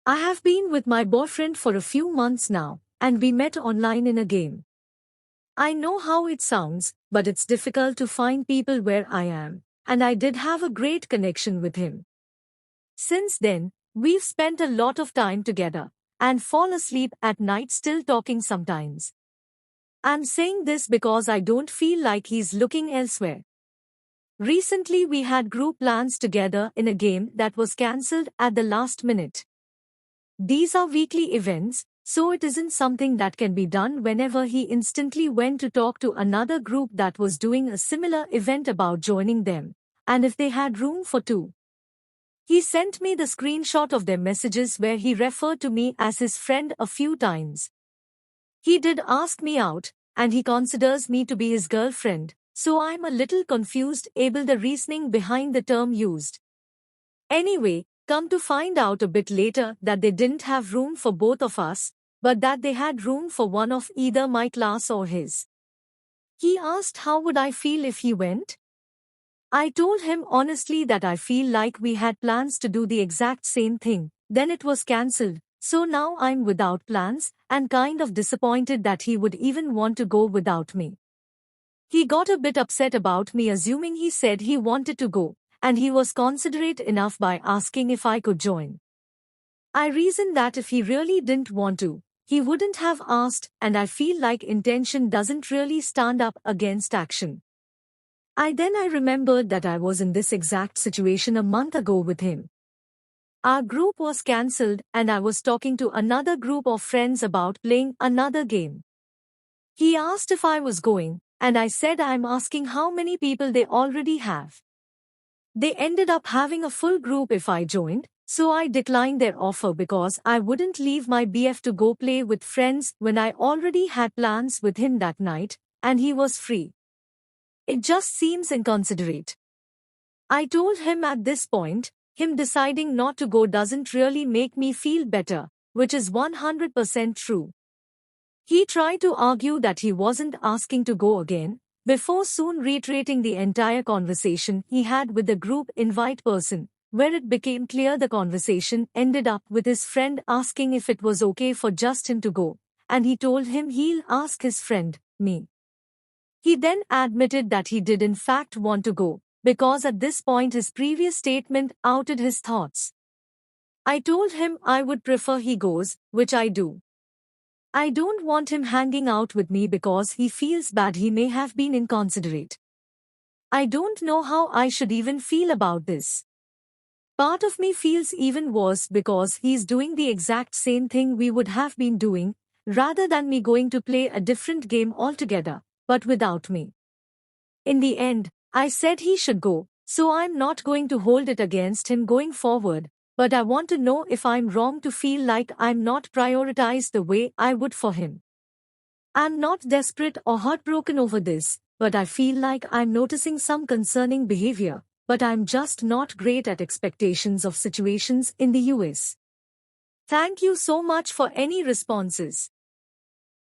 I have been with my boyfriend for a few months now, and we met online in a game. I know how it sounds, but it's difficult to find people where I am, and I did have a great connection with him. Since then, we've spent a lot of time together, and fall asleep at night still talking sometimes. I'm saying this because I don't feel like he's looking elsewhere. Recently we had group plans together in a game that was cancelled at the last minute. These are weekly events, so it isn't something that can be done whenever he instantly went to talk to another group that was doing a similar event about joining them, and if they had room for two. He sent me the screenshot of their messages where he referred to me as his friend a few times. He did ask me out, and he considers me to be his girlfriend, so I'm a little confused about the reasoning behind the term used. Anyway, come to find out a bit later that they didn't have room for both of us, but that they had room for one of either my class or his. He asked how would I feel if he went? I told him honestly that I feel like we had plans to do the exact same thing, then it was cancelled, so now I'm without plans, and kind of disappointed that he would even want to go without me. He got a bit upset about me assuming he said he wanted to go, and he was considerate enough by asking if I could join. I reasoned that if he really didn't want to, he wouldn't have asked, and I feel like intention doesn't really stand up against action. I remembered that I was in this exact situation a month ago with him. Our group was cancelled and I was talking to another group of friends about playing another game. He asked if I was going, and I said I'm asking how many people they already have. They ended up having a full group if I joined, so I declined their offer because I wouldn't leave my BF to go play with friends when I already had plans with him that night, and he was free. It just seems inconsiderate. I told him at this point, him deciding not to go doesn't really make me feel better, which is 100% true. He tried to argue that he wasn't asking to go again, before soon reiterating the entire conversation he had with the group invite person, where it became clear the conversation ended up with his friend asking if it was okay for just him to go, and he told him he'll ask his friend, me. He then admitted that he did in fact want to go, because at this point his previous statement outed his thoughts. I told him I would prefer he goes, which I do. I don't want him hanging out with me because he feels bad he may have been inconsiderate. I don't know how I should even feel about this. Part of me feels even worse because he's doing the exact same thing we would have been doing, rather than me going to play a different game altogether, but without me. In the end, I said he should go, so I'm not going to hold it against him going forward, but I want to know if I'm wrong to feel like I'm not prioritized the way I would for him. I'm not desperate or heartbroken over this, but I feel like I'm noticing some concerning behavior, but I'm just not great at expectations of situations in the US. Thank you so much for any responses.